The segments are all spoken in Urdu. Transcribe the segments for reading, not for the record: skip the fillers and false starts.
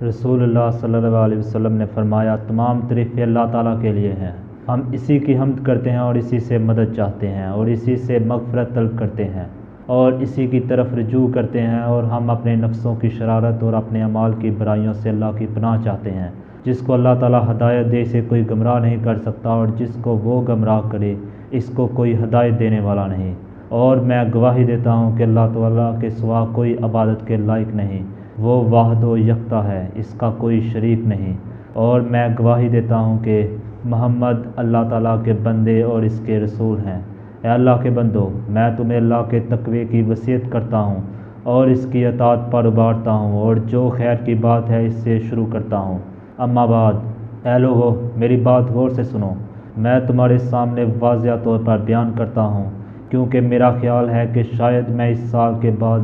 رسول اللہ صلی اللہ علیہ وسلم نے فرمایا، تمام تعریفیں اللہ تعالیٰ کے لیے ہیں، ہم اسی کی حمد کرتے ہیں اور اسی سے مدد چاہتے ہیں اور اسی سے مغفرت طلب کرتے ہیں اور اسی کی طرف رجوع کرتے ہیں، اور ہم اپنے نفسوں کی شرارت اور اپنے اعمال کی برائیوں سے اللہ کی پناہ چاہتے ہیں۔ جس کو اللہ تعالیٰ ہدایت دے اسے کوئی گمراہ نہیں کر سکتا، اور جس کو وہ گمراہ کرے اس کو کوئی ہدایت دینے والا نہیں۔ اور میں گواہی دیتا ہوں کہ اللہ تعالیٰ کے سوا کوئی عبادت کے لائق نہیں، وہ واحد و یکتا ہے، اس کا کوئی شریک نہیں۔ اور میں گواہی دیتا ہوں کہ محمد اللہ تعالیٰ کے بندے اور اس کے رسول ہیں۔ اے اللہ کے بندو، میں تمہیں اللہ کے تقوی کی وصیت کرتا ہوں اور اس کی اطاعت پر ابھارتا ہوں، اور جو خیر کی بات ہے اس سے شروع کرتا ہوں۔ اما بعد، اے لوگو میری بات غور سے سنو، میں تمہارے سامنے واضح طور پر بیان کرتا ہوں، کیونکہ میرا خیال ہے کہ شاید میں اس سال کے بعد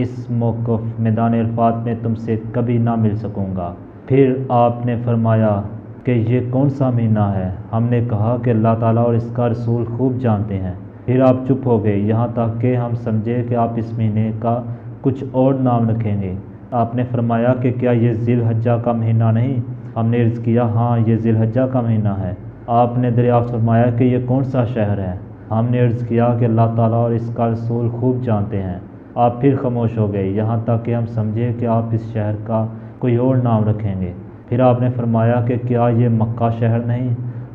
اس موقف میدان عرفات میں تم سے کبھی نہ مل سکوں گا۔ پھر آپ نے فرمایا کہ یہ کون سا مہینہ ہے؟ ہم نے کہا کہ اللہ تعالیٰ اور اس کا رسول خوب جانتے ہیں۔ پھر آپ چپ ہو گئے، یہاں تک کہ ہم سمجھے کہ آپ اس مہینے کا کچھ اور نام رکھیں گے۔ آپ نے فرمایا کہ کیا یہ ذی الحجہ کا مہینہ نہیں؟ ہم نے عرض کیا، ہاں یہ ذی الحجہ کا مہینہ ہے۔ آپ نے دریافت فرمایا کہ یہ کون سا شہر ہے؟ ہم نے عرض کیا کہ اللہ تعالیٰ اور اس کا رسول خوب جانتے ہیں۔ آپ پھر خاموش ہو گئے، یہاں تک کہ ہم سمجھے کہ آپ اس شہر کا کوئی اور نام رکھیں گے۔ پھر آپ نے فرمایا کہ کیا یہ مکہ شہر نہیں؟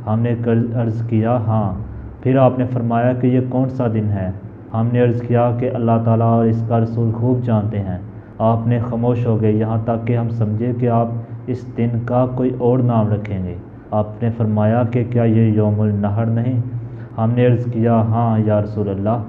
ہم نے عرض کیا، ہاں۔ پھر آپ نے فرمایا کہ یہ کون سا دن ہے؟ ہم نے عرض کیا کہ اللہ تعالیٰ اور اس کا رسول خوب جانتے ہیں۔ آپ نے خاموش ہو گئے، یہاں تک کہ ہم سمجھے کہ آپ اس دن کا کوئی اور نام رکھیں گے۔ آپ نے فرمایا کہ کیا یہ یوم النحر نہیں؟ ہم نے عرض کیا، ہاں یا رسول اللہ۔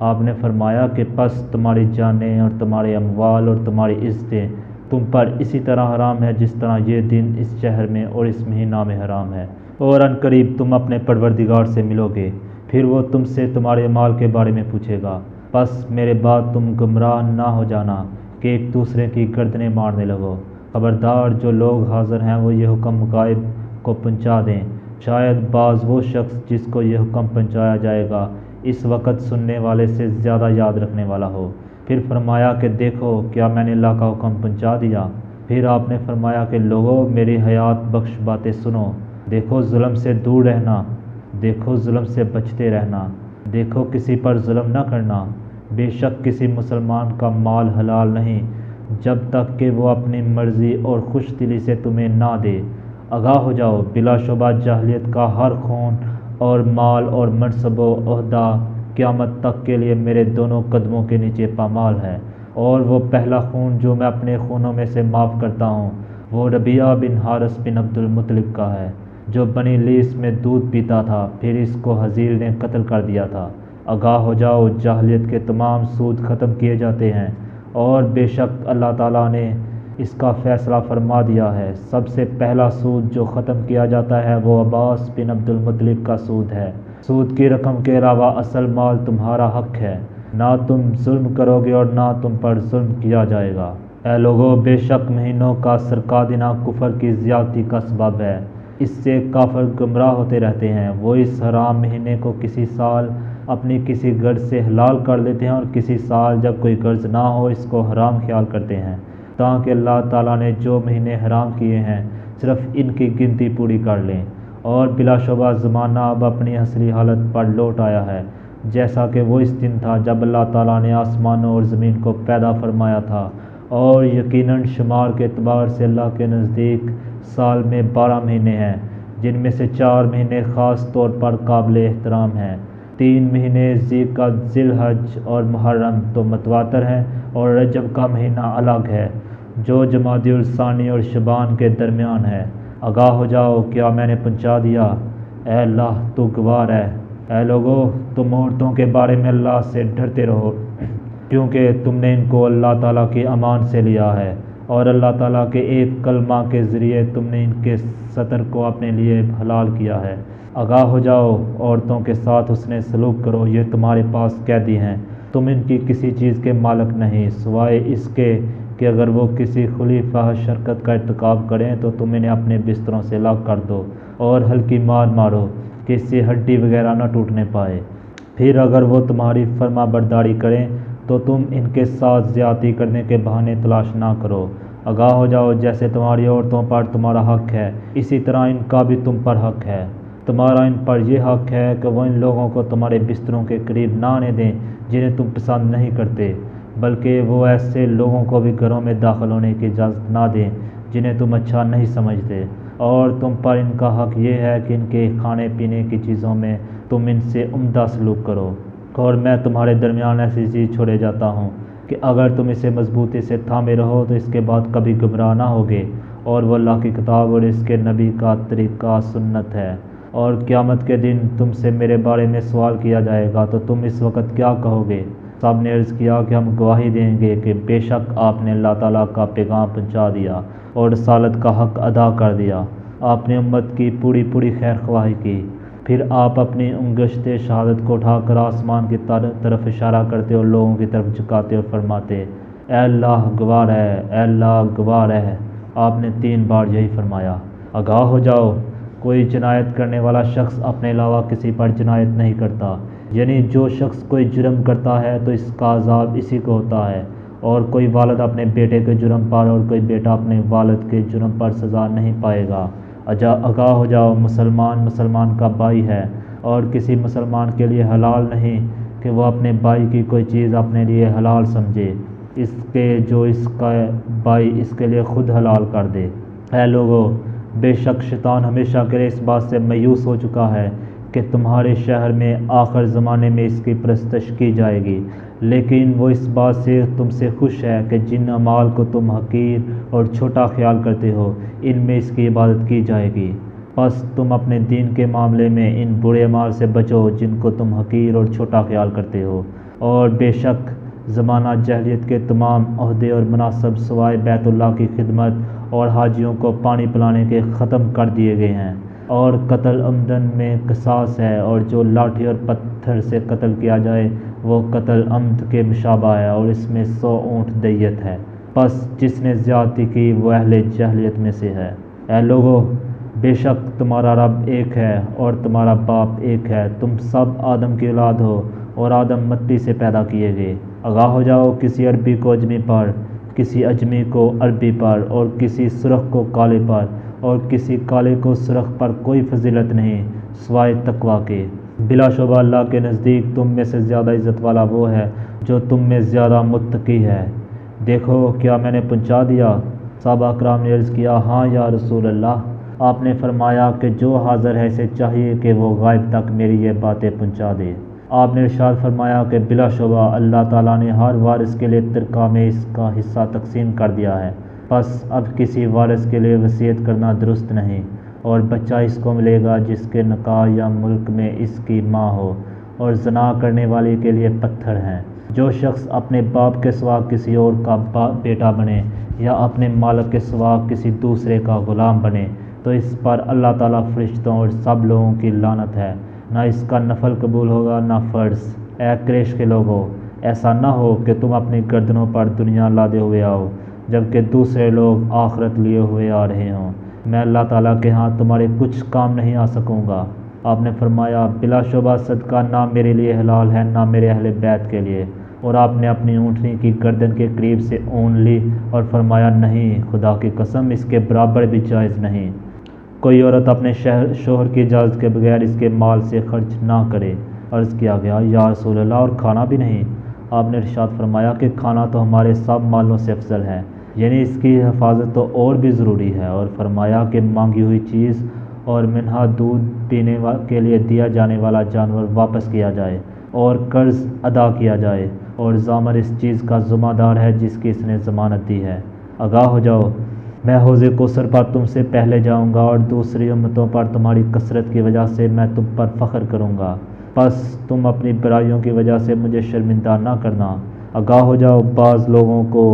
آپ نے فرمایا کہ پس تمہاری جانیں اور تمہارے اموال اور تمہاری عزتیں تم پر اسی طرح حرام ہے جس طرح یہ دن اس شہر میں اور اس مہینہ میں حرام ہے، اور ان قریب تم اپنے پروردگار سے ملو گے، پھر وہ تم سے تمہارے مال کے بارے میں پوچھے گا۔ پس میرے بعد تم گمراہ نہ ہو جانا کہ ایک دوسرے کی گردنیں مارنے لگو۔ خبردار، جو لوگ حاضر ہیں وہ یہ حکم غائب کو پہنچا دیں، شاید بعض وہ شخص جس کو یہ حکم پہنچایا جائے گا اس وقت سننے والے سے زیادہ یاد رکھنے والا ہو۔ پھر فرمایا کہ دیکھو کیا میں نے اللہ کا حکم پہنچا دیا؟ پھر آپ نے فرمایا کہ لوگو میری حیات بخش باتیں سنو، دیکھو ظلم سے دور رہنا، دیکھو ظلم سے بچتے رہنا، دیکھو کسی پر ظلم نہ کرنا، بے شک کسی مسلمان کا مال حلال نہیں جب تک کہ وہ اپنی مرضی اور خوش دلی سے تمہیں نہ دے۔ آگاہ ہو جاؤ، بلا شبہ جاہلیت کا ہر خون اور مال اور منصب و عہدہ قیامت تک کے لیے میرے دونوں قدموں کے نیچے پامال ہے، اور وہ پہلا خون جو میں اپنے خونوں میں سے معاف کرتا ہوں وہ ربیعہ بن حارث بن عبد المطلب کا ہے، جو بنی لیس میں دودھ پیتا تھا، پھر اس کو حزیل نے قتل کر دیا تھا۔ آگاہ ہو جاؤ، جاہلیت کے تمام سود ختم کیے جاتے ہیں، اور بے شک اللہ تعالیٰ نے اس کا فیصلہ فرما دیا ہے۔ سب سے پہلا سود جو ختم کیا جاتا ہے وہ عباس بن عبد المطلب کا سود ہے۔ سود کی رقم کے علاوہ اصل مال تمہارا حق ہے، نہ تم ظلم کرو گے اور نہ تم پر ظلم کیا جائے گا۔ اے لوگو، بے شک مہینوں کا سرکا دینا کفر کی زیادتی کا سبب ہے، اس سے کافر گمراہ ہوتے رہتے ہیں۔ وہ اس حرام مہینے کو کسی سال اپنی کسی غرض سے حلال کر لیتے ہیں، اور کسی سال جب کوئی غرض نہ ہو اس کو حرام خیال کرتے ہیں، تاکہ اللہ تعالیٰ نے جو مہینے حرام کیے ہیں صرف ان کی گنتی پوری کر لیں۔ اور بلا شبہ زمانہ اب اپنی اصلی حالت پر لوٹ آیا ہے، جیسا کہ وہ اس دن تھا جب اللہ تعالیٰ نے آسمانوں اور زمین کو پیدا فرمایا تھا، اور یقیناً شمار کے اعتبار سے اللہ کے نزدیک سال میں 12 مہینے ہیں، جن میں سے 4 مہینے خاص طور پر قابل احترام ہیں۔ 3 مہینے ذی القعدہ، ذی الحجہ اور محرم تو متواتر ہیں، اور رجب کا مہینہ الگ ہے جو جمادی الثانی اور شعبان کے درمیان ہے۔ آگاہ ہو جاؤ، کیا میں نے پہنچا دیا؟ اے اللہ تو گواہ ہے۔ اے لوگو، تم عورتوں کے بارے میں اللہ سے ڈرتے رہو، کیونکہ تم نے ان کو اللہ تعالیٰ کی امان سے لیا ہے، اور اللہ تعالیٰ کے ایک کلمہ کے ذریعے تم نے ان کے ستر کو اپنے لیے حلال کیا ہے۔ آگاہ ہو جاؤ، عورتوں کے ساتھ حسن سلوک کرو، یہ تمہارے پاس قیدی ہیں، تم ان کی کسی چیز کے مالک نہیں، سوائے اس کے کہ اگر وہ کسی کھلی فحش حرکت کا ارتکاب کریں تو تم انہیں اپنے بستروں سے الگ کر دو، اور ہلکی مار مارو کہ اس سے ہڈی وغیرہ نہ ٹوٹنے پائے۔ پھر اگر وہ تمہاری فرما برداری کریں تو تم ان کے ساتھ زیادتی کرنے کے بہانے تلاش نہ کرو۔ آگاہ ہو جاؤ، جیسے تمہاری عورتوں پر تمہارا حق ہے اسی طرح ان کا بھی تم پر حق ہے۔ تمہارا ان پر یہ حق ہے کہ وہ ان لوگوں کو تمہارے بستروں کے قریب نہ آنے دیں جنہیں تم پسند نہیں کرتے، بلکہ وہ ایسے لوگوں کو بھی گھروں میں داخل ہونے کی اجازت نہ دیں جنہیں تم اچھا نہیں سمجھتے۔ اور تم پر ان کا حق یہ ہے کہ ان کے کھانے پینے کی چیزوں میں تم ان سے عمدہ سلوک کرو۔ اور میں تمہارے درمیان ایسی چیز چھوڑے جاتا ہوں کہ اگر تم اسے مضبوطی سے تھامے رہو تو اس کے بعد کبھی گمراہ نہ ہوگے، اور وہ اللہ کی کتاب اور اس کے نبی کا طریقہ سنت ہے۔ اور قیامت کے دن تم سے میرے بارے میں سوال کیا جائے گا تو تم اس وقت کیا کہو گے؟ سب نے عرض کیا کہ ہم گواہی دیں گے کہ بے شک آپ نے اللہ تعالیٰ کا پیغام پہنچا دیا اور رسالت کا حق ادا کر دیا، آپ نے امت کی پوری خیر خواہی کی۔ پھر آپ اپنی انگشت شہادت کو اٹھا کر آسمان کی طرف اشارہ کرتے اور لوگوں کی طرف جھکاتے اور فرماتے، اے اللہ گواہ ہے، اے اللہ گواہ ہے۔ آپ نے 3 بار یہی فرمایا۔ آگاہ ہو جاؤ، کوئی جنایت کرنے والا شخص اپنے علاوہ کسی پر جنایت نہیں کرتا، یعنی جو شخص کوئی جرم کرتا ہے تو اس کا عذاب اسی کو ہوتا ہے، اور کوئی والد اپنے بیٹے کے جرم پر اور کوئی بیٹا اپنے والد کے جرم پر سزا نہیں پائے گا۔ آگاہ ہو جاؤ، مسلمان کا بھائی ہے، اور کسی مسلمان کے لیے حلال نہیں کہ وہ اپنے بھائی کی کوئی چیز اپنے لیے حلال سمجھے، اس کے جو اس کا بھائی اس کے لیے خود حلال کر دے۔ اے لوگو، بے شک شیطان ہمیشہ کے لیے اس بات سے مایوس ہو چکا ہے کہ تمہارے شہر میں آخر زمانے میں اس کی پرستش کی جائے گی، لیکن وہ اس بات سے تم سے خوش ہے کہ جن اعمال کو تم حقیر اور چھوٹا خیال کرتے ہو ان میں اس کی عبادت کی جائے گی۔ بس تم اپنے دین کے معاملے میں ان برے اعمال سے بچو جن کو تم حقیر اور چھوٹا خیال کرتے ہو۔ اور بے شک زمانہ جاہلیت کے تمام عہدے اور مناصب سوائے بیت اللہ کی خدمت اور حاجیوں کو پانی پلانے کے ختم کر دیے گئے ہیں، اور قتل عمدن میں قصاص ہے، اور جو لاٹھی اور پتھر سے قتل کیا جائے وہ قتل عمد کے مشابہ ہے، اور اس میں 100 اونٹ دیت ہے۔ پس جس نے زیادتی کی وہ اہل جاہلیت میں سے ہے۔ اے لوگو، بے شک تمہارا رب ایک ہے اور تمہارا باپ ایک ہے، تم سب آدم کی اولاد ہو اور آدم مٹی سے پیدا کیے گئے۔ آگاہ ہو جاؤ، کسی عربی کو اجمی پر، کسی اجمی کو عربی پر، اور کسی سرخ کو کالے پر، اور کسی کالے کو سرخ پر کوئی فضیلت نہیں سوائے تقویٰ کے۔ بلا شبہ اللہ کے نزدیک تم میں سے زیادہ عزت والا وہ ہے جو تم میں زیادہ متقی ہے۔ دیکھو، کیا میں نے پہنچا دیا؟ صحابہ کرام نے عرض کیا، ہاں یا رسول اللہ۔ آپ نے فرمایا کہ جو حاضر ہے اسے چاہیے کہ وہ غائب تک میری یہ باتیں پہنچا دے۔ آپ نے ارشاد فرمایا کہ بلا شبہ اللہ تعالیٰ نے ہر وارث کے لیے ترکہ میں اس کا حصہ تقسیم کر دیا ہے، بس اب کسی وارث کے لیے وصیت کرنا درست نہیں، اور بچہ اس کو ملے گا جس کے نکاح یا ملک میں اس کی ماں ہو، اور زنا کرنے والی کے لیے پتھر ہیں۔ جو شخص اپنے باپ کے سوا کسی اور کا بیٹا بنے یا اپنے مالک کے سوا کسی دوسرے کا غلام بنے تو اس پر اللہ تعالیٰ فرشتوں اور سب لوگوں کی لعنت ہے، نہ اس کا نفل قبول ہوگا نہ فرض۔ اے قریش کے لوگوں، ایسا نہ ہو کہ تم اپنی گردنوں پر دنیا لادے ہوئے آؤ جبکہ دوسرے لوگ آخرت لیے ہوئے آ رہے ہوں۔ میں اللہ تعالیٰ کے ہاں تمہارے کچھ کام نہیں آ سکوں گا۔ آپ نے فرمایا، بلا شبہ صدقہ نہ میرے لیے حلال ہے نہ میرے اہل بیت کے لیے، اور آپ نے اپنی اونٹنی کی گردن کے قریب سے اون لی اور فرمایا، نہیں، خدا کی قسم اس کے برابر بھی جائز نہیں۔ کوئی عورت اپنے شوہر کی اجازت کے بغیر اس کے مال سے خرچ نہ کرے۔ عرض کیا گیا، یا رسول اللہ، اور کھانا بھی نہیں؟ آپ نے ارشاد فرمایا کہ کھانا تو ہمارے سب مالوں سے افضل ہے، یعنی اس کی حفاظت تو اور بھی ضروری ہے، اور فرمایا کہ مانگی ہوئی چیز اور منہا دودھ پینے کے لیے دیا جانے والا جانور واپس کیا جائے، اور قرض ادا کیا جائے، اور ضامن اس چیز کا ذمہ دار ہے جس کی اس نے ضمانت دی ہے۔ آگاہ ہو جاؤ، میں حوض کوثر پر تم سے پہلے جاؤں گا، اور دوسری امتوں پر تمہاری کثرت کی وجہ سے میں تم پر فخر کروں گا، بس تم اپنی برائیوں کی وجہ سے مجھے شرمندہ نہ کرنا۔ آگاہ ہو جاؤ، بعض لوگوں کو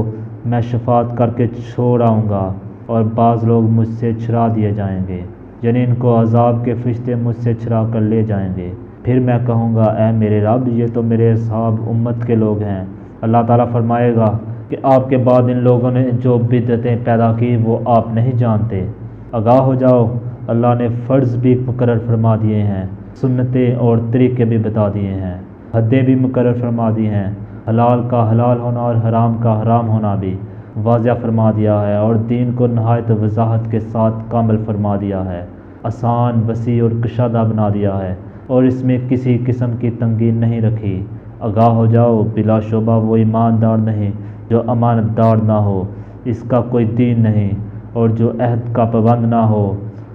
میں شفاعت کر کے چھوڑ آؤں گا اور بعض لوگ مجھ سے چھڑا دیے جائیں گے، یعنی ان کو عذاب کے فرشتے مجھ سے چھڑا کر لے جائیں گے۔ پھر میں کہوں گا، اے میرے رب، یہ تو میرے اصحاب امت کے لوگ ہیں۔ اللہ تعالیٰ فرمائے گا کہ آپ کے بعد ان لوگوں نے جو بدعتیں پیدا کی وہ آپ نہیں جانتے۔ آگاہ ہو جاؤ، اللہ نے فرض بھی مقرر فرما دیے ہیں، سنتیں اور طریقے بھی بتا دیے ہیں، حدیں بھی مقرر فرما دی ہیں، حلال کا حلال ہونا اور حرام کا حرام ہونا بھی، واضح فرما دیا ہے اور دین کو نہایت وضاحت کے ساتھ کامل فرما دیا ہے، آسان، وسیع اور کشادہ بنا دیا ہے، اور اس میں کسی قسم کی تنگی نہیں رکھی۔ آگاہ ہو جاؤ، بلا شبہ وہ ایماندار نہیں جو امانت دار نہ ہو، اس کا کوئی دین نہیں، اور جو عہد کا پابند نہ ہو،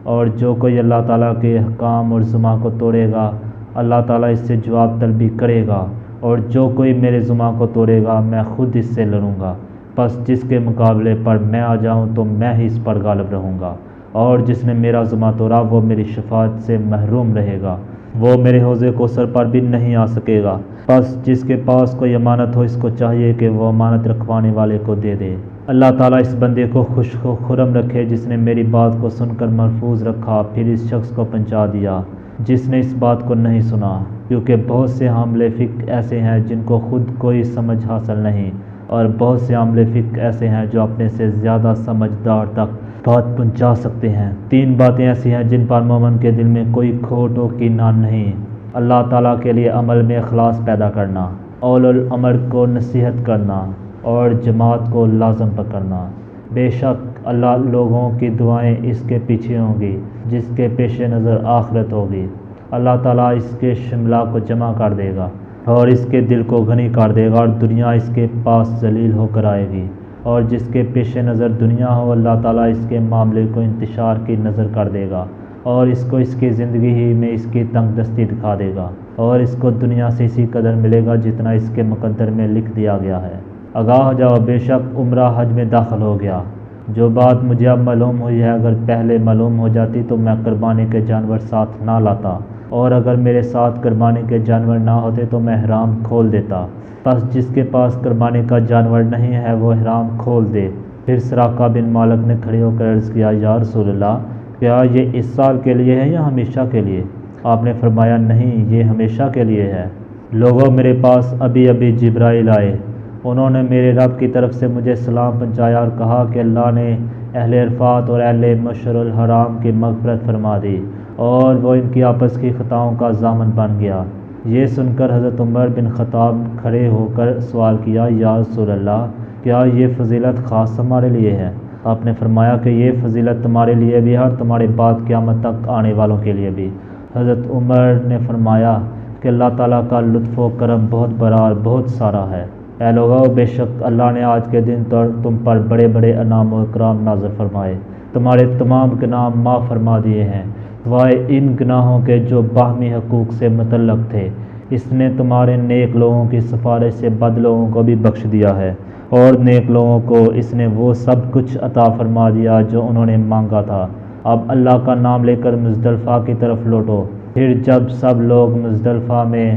اور جو کوئی اللہ تعالیٰ کے احکام اور ذمہ کو توڑے گا اللہ تعالیٰ اس سے جواب طلبی کرے گا، اور جو کوئی میرے ذمہ کو توڑے گا میں خود اس سے لڑوں گا، بس جس کے مقابلے پر میں آ جاؤں تو میں ہی اس پر غالب رہوں گا، اور جس نے میرا ذمہ توڑا وہ میری شفاعت سے محروم رہے گا، وہ میرے حوض کوثر پر بھی نہیں آ سکے گا۔ بس جس کے پاس کوئی امانت ہو اس کو چاہیے کہ وہ امانت رکھوانے والے کو دے دے۔ اللہ تعالیٰ اس بندے کو خوش و خرم رکھے جس نے میری بات کو سن کر محفوظ رکھا پھر اس شخص کو پہنچا دیا جس نے اس بات کو نہیں سنا، کیونکہ بہت سے حامل فکر ایسے ہیں جن کو خود کوئی سمجھ حاصل نہیں، اور بہت سے حامل فکر ایسے ہیں جو اپنے سے زیادہ سمجھدار تک بات پہنچا سکتے ہیں۔ 3 باتیں ایسی ہیں جن پر مومن کے دل میں کوئی کھوٹ و کینہ نہیں: اللہ تعالیٰ کے لیے عمل میں اخلاص پیدا کرنا، اول الامر کو نصیحت کرنا، اور جماعت کو لازم پکڑنا۔ بے شک اللہ لوگوں کی دعائیں اس کے پیچھے ہوں گی جس کے پیش نظر آخرت ہوگی۔ اللہ تعالیٰ اس کے شملہ کو جمع کر دے گا اور اس کے دل کو غنی کر دے گا، اور دنیا اس کے پاس ذلیل ہو کر آئے گی، اور جس کے پیش نظر دنیا ہو اللہ تعالیٰ اس کے معاملے کو انتشار کی نظر کر دے گا، اور اس کو اس کی زندگی ہی میں اس کی تنگ دستی دکھا دے گا، اور اس کو دنیا سے اسی قدر ملے گا جتنا اس کے مقدر میں لکھ دیا گیا ہے۔ آگاہ ہو جاؤ، بے شک عمرہ حج میں داخل ہو گیا۔ جو بات مجھے اب معلوم ہوئی ہے اگر پہلے معلوم ہو جاتی تو میں قربانی کے جانور ساتھ نہ لاتا، اور اگر میرے ساتھ قربانی کے جانور نہ ہوتے تو میں احرام کھول دیتا۔ بس جس کے پاس قربانی کا جانور نہیں ہے وہ احرام کھول دے۔ پھر سراقہ بن مالک نے کھڑے ہو کر عرض کیا، یا رسول اللہ، کیا یہ اس سال کے لیے ہے یا ہمیشہ کے لیے؟ آپ نے فرمایا، نہیں، یہ ہمیشہ کے لیے ہے۔ لوگوں، میرے پاس ابھی ابھی جبرائیل آئے، انہوں نے میرے رب کی طرف سے مجھے سلام پہنچایا اور کہا کہ اللہ نے اہل عرفات اور اہل مشعر الحرام کی مغفرت فرما دی اور وہ ان کی آپس کی خطاؤں کا ضامن بن گیا۔ یہ سن کر حضرت عمر بن خطاب کھڑے ہو کر سوال کیا، یا رسول اللہ، کیا یہ فضیلت خاص ہمارے لیے ہے؟ آپ نے فرمایا کہ یہ فضیلت تمہارے لیے بھی ہے اور تمہارے بعد قیامت تک آنے والوں کے لیے بھی۔ حضرت عمر نے فرمایا کہ اللہ تعالیٰ کا لطف و کرم بہت بڑا اور بہت سارا ہے۔ اے لوگو، بے شک اللہ نے آج کے دن تم پر بڑے بڑے انعام و اکرام نازل فرمائے، تمہارے تمام گناہ معاف فرما دیے ہیں سوائے ان گناہوں کے جو باہمی حقوق سے متعلق تھے۔ اس نے تمہارے نیک لوگوں کی سفارش سے بد لوگوں کو بھی بخش دیا ہے، اور نیک لوگوں کو اس نے وہ سب کچھ عطا فرما دیا جو انہوں نے مانگا تھا۔ اب اللہ کا نام لے کر مزدلفہ کی طرف لوٹو۔ پھر جب سب لوگ مزدلفہ میں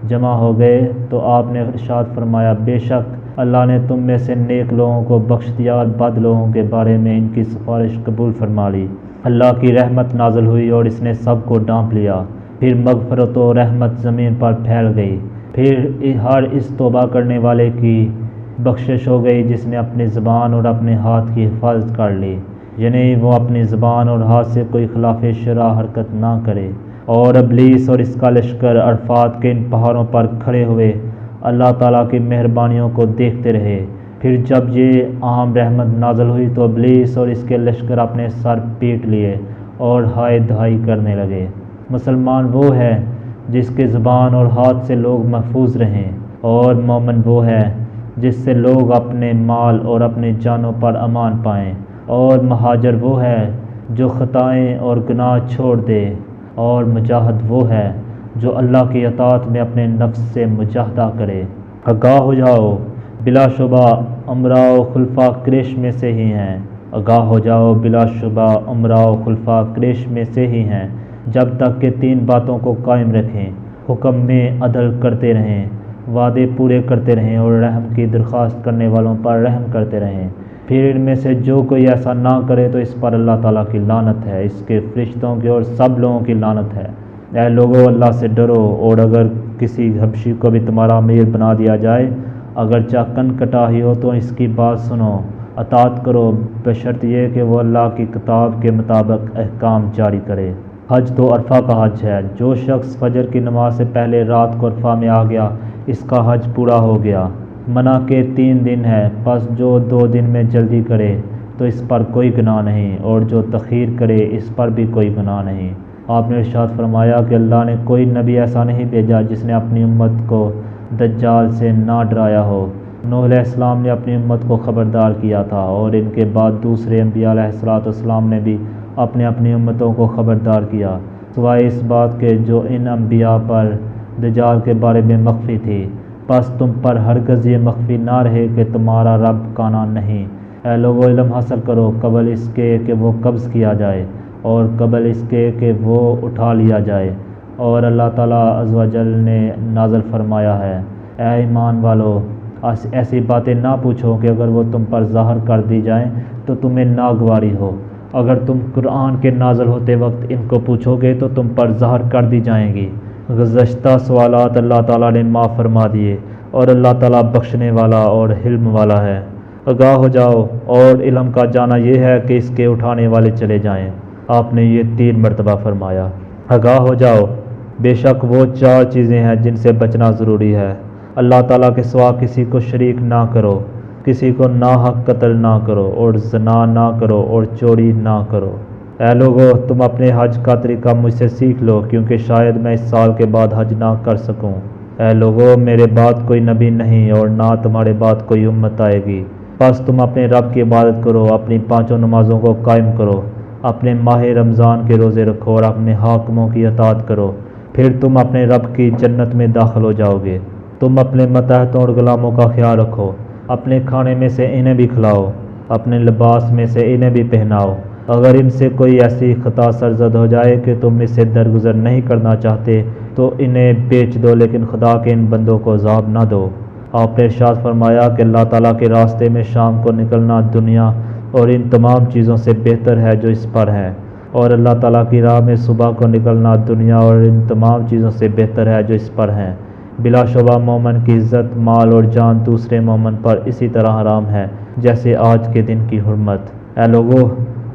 جمع ہو گئے تو آپ نے ارشاد فرمایا، بے شک اللہ نے تم میں سے نیک لوگوں کو بخش دیا اور بد لوگوں کے بارے میں ان کی سفارش قبول فرما لی۔ اللہ کی رحمت نازل ہوئی اور اس نے سب کو ڈانپ لیا۔ پھر مغفرت و رحمت زمین پر پھیل گئی۔ پھر ہر اس توبہ کرنے والے کی بخشش ہو گئی جس نے اپنی زبان اور اپنے ہاتھ کی حفاظت کر لی، یعنی وہ اپنی زبان اور ہاتھ سے کوئی خلاف شرع حرکت نہ کرے۔ اور ابلیس اور اس کا لشکر عرفات کے ان پہاڑوں پر کھڑے ہوئے اللہ تعالیٰ کی مہربانیوں کو دیکھتے رہے۔ پھر جب یہ عام رحمت نازل ہوئی تو ابلیس اور اس کے لشکر اپنے سر پیٹ لیے اور ہائے دہائی کرنے لگے۔ مسلمان وہ ہے جس کے زبان اور ہاتھ سے لوگ محفوظ رہیں، اور مومن وہ ہے جس سے لوگ اپنے مال اور اپنی جانوں پر امان پائیں، اور مہاجر وہ ہے جو خطائیں اور گناہ چھوڑ دے، اور مجاہد وہ ہے جو اللہ کی اطاعت میں اپنے نفس سے مجاہدہ کرے۔ آگاہ ہو جاؤ، بلا شبہ امراء و خلفاء قریش میں سے ہی ہیں۔ آگاہ ہو جاؤ، بلا شبہ امراء و خلفاء قریش میں سے ہی ہیں، جب تک کہ 3 باتوں کو قائم رکھیں: حکم میں عدل کرتے رہیں، وعدے پورے کرتے رہیں، اور رحم کی درخواست کرنے والوں پر رحم کرتے رہیں۔ پھر ان میں سے جو کوئی ایسا نہ کرے تو اس پر اللہ تعالیٰ کی لعنت ہے، اس کے فرشتوں کی اور سب لوگوں کی لعنت ہے۔ اے لوگو، اللہ سے ڈرو، اور اگر کسی حبشی کو بھی تمہارا امیر بنا دیا جائے، اگرچہ کن کٹا ہی ہو تو اس کی بات سنو، اطاعت کرو، بشرط یہ کہ وہ اللہ کی کتاب کے مطابق احکام جاری کرے۔ حج تو عرفہ کا حج ہے۔ جو شخص فجر کی نماز سے پہلے رات کو عرفہ میں آ گیا اس کا حج پورا ہو گیا۔ منع کے 3 دن ہے، پس جو 2 دن میں جلدی کرے تو اس پر کوئی گناہ نہیں، اور جو تخیر کرے اس پر بھی کوئی گناہ نہیں۔ آپ نے ارشاد فرمایا کہ اللہ نے کوئی نبی ایسا نہیں بھیجا جس نے اپنی امت کو دجال سے نہ ڈرایا ہو۔ نوح علیہ السلام نے اپنی امت کو خبردار کیا تھا، اور ان کے بعد دوسرے انبیاء علیہ السلام نے بھی اپنی امتوں کو خبردار کیا، سوائے اس بات کے جو ان انبیاء پر دجال کے بارے میں مخفی تھی۔ پس تم پر ہرگز یہ مخفی نہ رہے کہ تمہارا رب کانا نہیں۔ اے لوگو، علم حاصل کرو قبل اس کے کہ وہ قبض کیا جائے، اور قبل اس کے کہ وہ اٹھا لیا جائے۔ اور اللہ تعالیٰ عز و جل نے نازل فرمایا ہے، اے ایمان والو، ایسی باتیں نہ پوچھو کہ اگر وہ تم پر ظاہر کر دی جائیں تو تمہیں ناگواری ہو۔ اگر تم قرآن کے نازل ہوتے وقت ان کو پوچھو گے تو تم پر ظاہر کر دی جائیں گی۔ گزشتہ سوالات اللہ تعالیٰ نے معاف فرما دیے، اور اللہ تعالیٰ بخشنے والا اور حلم والا ہے۔ آگاہ ہو جاؤ، اور علم کا جانا یہ ہے کہ اس کے اٹھانے والے چلے جائیں۔ آپ نے یہ 3 مرتبہ فرمایا۔ آگاہ ہو جاؤ، بے شک وہ 4 چیزیں ہیں جن سے بچنا ضروری ہے۔ اللہ تعالیٰ کے سوا کسی کو شریک نہ کرو، کسی کو ناحق قتل نہ کرو، اور زنا نہ کرو، اور چوری نہ کرو۔ اے لوگو، تم اپنے حج کا طریقہ مجھ سے سیکھ لو، کیونکہ شاید میں اس سال کے بعد حج نہ کر سکوں۔ اے لوگو، میرے بعد کوئی نبی نہیں، اور نہ تمہارے بعد کوئی امت آئے گی۔ بس تم اپنے رب کی عبادت کرو، اپنی 5 نمازوں کو قائم کرو، اپنے ماہ رمضان کے روزے رکھو، اور اپنے حاکموں کی اطاعت کرو، پھر تم اپنے رب کی جنت میں داخل ہو جاؤ گے۔ تم اپنے متحدوں اور غلاموں کا خیال رکھو، اپنے کھانے میں سے انہیں بھی کھلاؤ، اپنے لباس میں سے انہیں بھی پہناؤ۔ اگر ان سے کوئی ایسی خطا سرزد ہو جائے کہ تم اس سے درگزر نہیں کرنا چاہتے تو انہیں بیچ دو، لیکن خدا کے ان بندوں کو عذاب نہ دو۔ آپ نے ارشاد فرمایا کہ اللہ تعالیٰ کے راستے میں شام کو نکلنا دنیا اور ان تمام چیزوں سے بہتر ہے جو اس پر ہیں، اور اللہ تعالیٰ کی راہ میں صبح کو نکلنا دنیا اور ان تمام چیزوں سے بہتر ہے جو اس پر ہیں۔ بلا شبہ مومن کی عزت، مال اور جان دوسرے مومن پر اسی طرح حرام ہے جیسے آج کے دن کی حرمت۔ اے لوگو،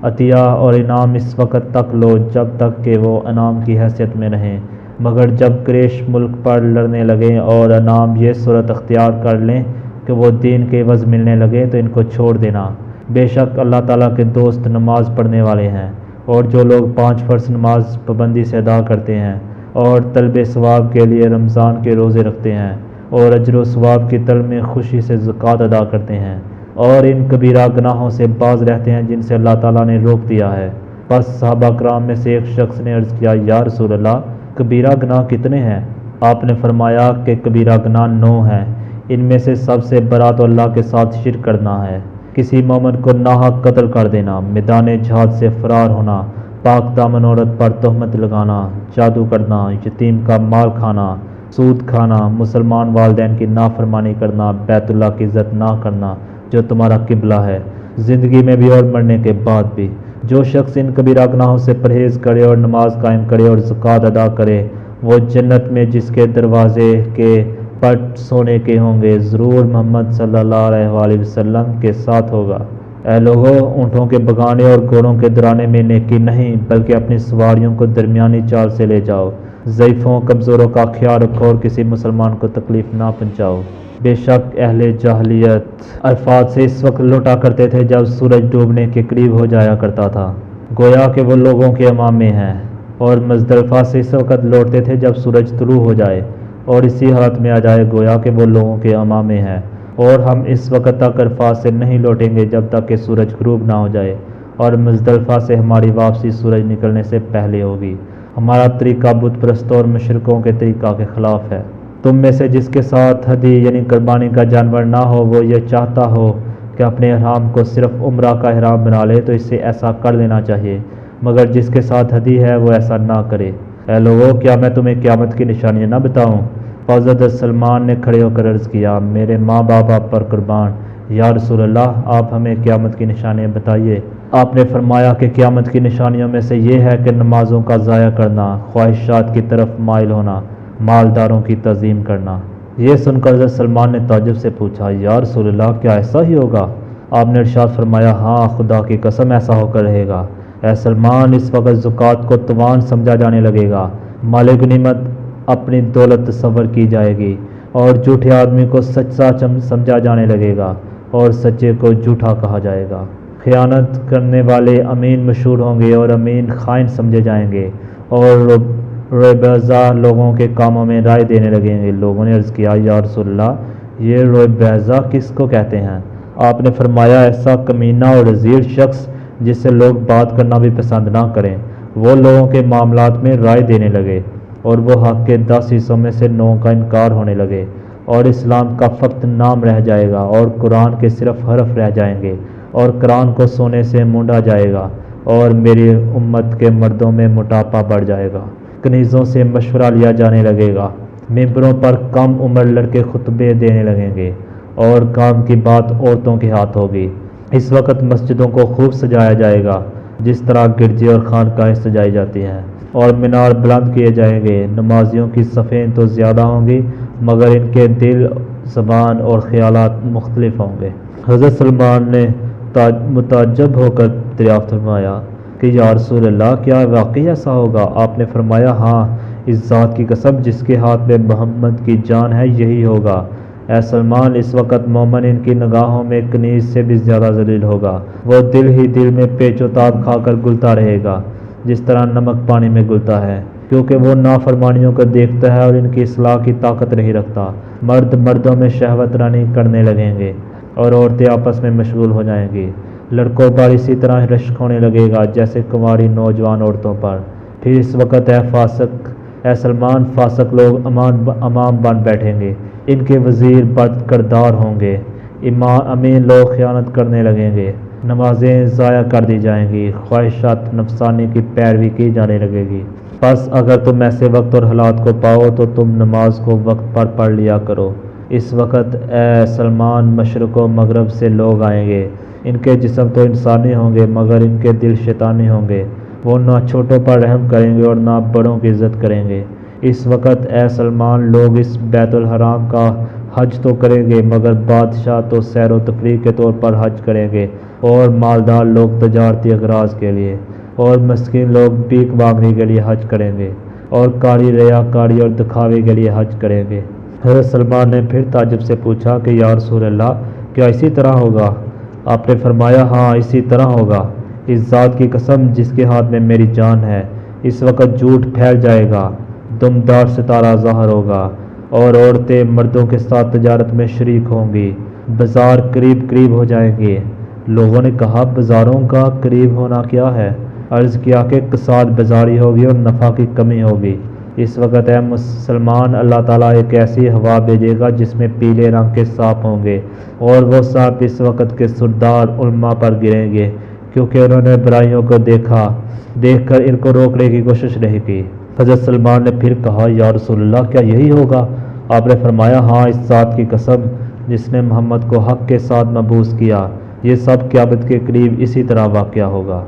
عطیہ اور انعام اس وقت تک لو جب تک کہ وہ انعام کی حیثیت میں رہیں، مگر جب قریش ملک پر لڑنے لگیں اور انعام یہ صورت اختیار کر لیں کہ وہ دین کے عوض ملنے لگے تو ان کو چھوڑ دینا۔ بے شک اللہ تعالیٰ کے دوست نماز پڑھنے والے ہیں، اور جو لوگ 5 فرض نماز پابندی سے ادا کرتے ہیں اور طلب ثواب کے لیے رمضان کے روزے رکھتے ہیں، اور اجر و ثواب کی طلب میں خوشی سے زکوٰۃ ادا کرتے ہیں، اور ان کبیرہ گناہوں سے باز رہتے ہیں جن سے اللہ تعالیٰ نے روک دیا ہے۔ بس صحابہ کرام میں سے ایک شخص نے عرض کیا، یا رسول اللہ، کبیرہ گناہ کتنے ہیں؟ آپ نے فرمایا کہ کبیرہ گناہ 9 ہیں، ان میں سے سب سے بڑا تو اللہ کے ساتھ شرک کرنا ہے، کسی مومن کو ناحق قتل کر دینا، میدان جہاد سے فرار ہونا، پاک دامن عورت پر تہمت لگانا، جادو کرنا، یتیم کا مال کھانا، سود کھانا، مسلمان والدین کی نافرمانی کرنا، بیت اللہ کی عزت نہ کرنا جو تمہارا قبلہ ہے، زندگی میں بھی اور مرنے کے بعد بھی۔ جو شخص ان کبیرہ گناہوں سے پرہیز کرے اور نماز قائم کرے اور زکوٰۃ ادا کرے، وہ جنت میں جس کے دروازے کے پٹ سونے کے ہوں گے ضرور محمد صلی اللہ علیہ وآلہ وسلم کے ساتھ ہوگا۔ اے لوگو، اونٹوں کے بگانے اور گھوڑوں کے درانے میں نیکی نہیں، بلکہ اپنی سواریوں کو درمیانی چال سے لے جاؤ، ضعیفوں کمزوروں کا خیال رکھو اور کسی مسلمان کو تکلیف نہ پہنچاؤ۔ بے شک اہل جاہلیت عرفات سے اس وقت لوٹا کرتے تھے جب سورج ڈوبنے کے قریب ہو جایا کرتا تھا، گویا کہ وہ لوگوں کے امام میں ہیں، اور مزدلفہ سے اس وقت لوٹتے تھے جب سورج طلوع ہو جائے اور اسی حالت میں آ جائے گویا کہ وہ لوگوں کے امام میں ہیں۔ اور ہم اس وقت تک عرفات سے نہیں لوٹیں گے جب تک کہ سورج غروب نہ ہو جائے، اور مزدلفہ سے ہماری واپسی سورج نکلنے سے پہلے ہوگی۔ ہمارا طریقہ بت پرستوں اور مشرکوں کے طریقہ کے خلاف ہے۔ تم میں سے جس کے ساتھ ہدی یعنی قربانی کا جانور نہ ہو، وہ یہ چاہتا ہو کہ اپنے احرام کو صرف عمرہ کا احرام بنا لے تو اسے ایسا کر لینا چاہیے، مگر جس کے ساتھ ہدی ہے وہ ایسا نہ کرے۔ اے لوگو، کیا میں تمہیں قیامت کی نشانیاں نہ بتاؤں؟ حضرت سلمان نے کھڑے ہو کر عرض کیا، میرے ماں باپ آپ پر قربان، یا رسول اللہ، آپ ہمیں قیامت کی نشانیاں بتائیے۔ آپ نے فرمایا کہ قیامت کی نشانیوں میں سے یہ ہے کہ نمازوں کا ضائع کرنا، خواہشات کی طرف مائل ہونا، مالداروں کی تعظیم کرنا۔ یہ سن کر حضرت سلمان نے تعجب سے پوچھا، یا رسول اللہ، کیا ایسا ہی ہوگا؟ آپ نے ارشاد فرمایا، ہاں، خدا کی قسم ایسا ہو کر رہے گا۔ اے سلمان، اس وقت زکوٰۃ کو توان سمجھا جانے لگے گا، مال غنیمت اپنی دولت تصور کی جائے گی، اور جھوٹے آدمی کو سچا سمجھا جانے لگے گا اور سچے کو جھوٹا کہا جائے گا۔ خیانت کرنے والے امین مشہور ہوں گے اور امین خائن سمجھے جائیں گے، اور رویبضع لوگوں کے کاموں میں رائے دینے لگیں گے۔ لوگوں نے عرض کیا یا رسول اللہ یہ رویبضع کس کو کہتے ہیں؟ آپ نے فرمایا ایسا کمینہ اور رذیل شخص جس سے لوگ بات کرنا بھی پسند نہ کریں۔ وہ لوگوں کے معاملات میں رائے دینے لگے اور وہ حق کے 10 حصوں میں سے 9 کا انکار ہونے لگے، اور اسلام کا فقط نام رہ جائے گا اور قرآن کے صرف حرف رہ جائیں گے، اور قرآن کو سونے سے مونڈا جائے گا، اور میری امت کے مردوں میں موٹاپا بڑھ جائے گا۔ کنیزوں سے مشورہ لیا جانے لگے گا، ممبروں پر کم عمر لڑکے خطبے دینے لگیں گے، اور کام کی بات عورتوں کے ہاتھ ہوگی۔ اس وقت مسجدوں کو خوب سجایا جائے گا جس طرح گرجے اور خانقاہیں سجائی جاتی ہیں، اور مینار بلند کیے جائیں گے۔ نمازیوں کی صفیں تو زیادہ ہوں گی مگر ان کے دل، زبان اور خیالات مختلف ہوں گے۔ حضرت سلمان نے متعجب ہو کر دریافت فرمایا کہ یا رسول اللہ کیا واقعی ایسا ہوگا؟ آپ نے فرمایا ہاں، اس ذات کی قسم جس کے ہاتھ میں محمد کی جان ہے یہی ہوگا۔ اے سلمان، اس وقت مومن ان کی نگاہوں میں کنیز سے بھی زیادہ ذلیل ہوگا۔ وہ دل ہی دل میں پیچ و تاب کھا کر گلتا رہے گا جس طرح نمک پانی میں گلتا ہے، کیونکہ وہ نافرمانیوں کو دیکھتا ہے اور ان کی اصلاح کی طاقت نہیں رکھتا۔ مرد مردوں میں شہوت رانی کرنے لگیں گے اور عورتیں آپس میں مشغول ہو جائیں گی۔ لڑکوں پر اسی طرح رشک ہونے لگے گا جیسے کنواری نوجوان عورتوں پر۔ پھر اس وقت اے سلمان، فاسق لوگ امام بن بیٹھیں گے، ان کے وزیر بد کردار ہوں گے، امین لوگ خیانت کرنے لگیں گے، نمازیں ضائع کر دی جائیں گی، خواہشات نفسانی کی پیروی کی جانے لگے گی۔ بس اگر تم ایسے وقت اور حالات کو پاؤ تو تم نماز کو وقت پر پڑھ لیا کرو۔ اس وقت اے سلمان، مشرق و مغرب سے لوگ آئیں گے، ان کے جسم تو انسانی ہوں گے مگر ان کے دل شیطانی ہوں گے۔ وہ نہ چھوٹوں پر رحم کریں گے اور نہ بڑوں کی عزت کریں گے۔ اس وقت اے سلمان، لوگ اس بیت الحرام کا حج تو کریں گے مگر بادشاہ تو سیر و تفریح کے طور پر حج کریں گے، اور مالدار لوگ تجارتی اغراض کے لیے، اور مسکین لوگ بھیک مانگنے کے لیے حج کریں گے، اور کاری ریاکاری اور دکھاوے کے لیے حج کریں گے۔ حضرت سلمان نے پھر تعجب سے پوچھا کہ یا رسول اللہ کیا اسی طرح ہوگا؟ آپ نے فرمایا ہاں اسی طرح ہوگا، اس ذات کی قسم جس کے ہاتھ میں میری جان ہے۔ اس وقت جھوٹ پھیل جائے گا، دمدار ستارہ ظاہر ہوگا، اور عورتیں مردوں کے ساتھ تجارت میں شریک ہوں گی، بازار قریب قریب ہو جائیں گے۔ لوگوں نے کہا بازاروں کا قریب ہونا کیا ہے؟ عرض کیا کہ کساد بازاری ہوگی اور نفع کی کمی ہوگی۔ اس وقت اے مسلمان، اللہ تعالیٰ ایک ایسی ہوا بھیجے گا جس میں پیلے رنگ کے سانپ ہوں گے، اور وہ سانپ اس وقت کے سردار علماء پر گریں گے کیونکہ انہوں نے برائیوں کو دیکھ کر ان کو روکنے کی کوشش نہیں کی۔ حضرت سلمان نے پھر کہا یا رسول اللہ کیا یہی ہوگا؟ آپ نے فرمایا ہاں، اس ذات کی قسم جس نے محمد کو حق کے ساتھ مبعوث کیا، یہ سب قیامت کے قریب اسی طرح واقعہ ہوگا۔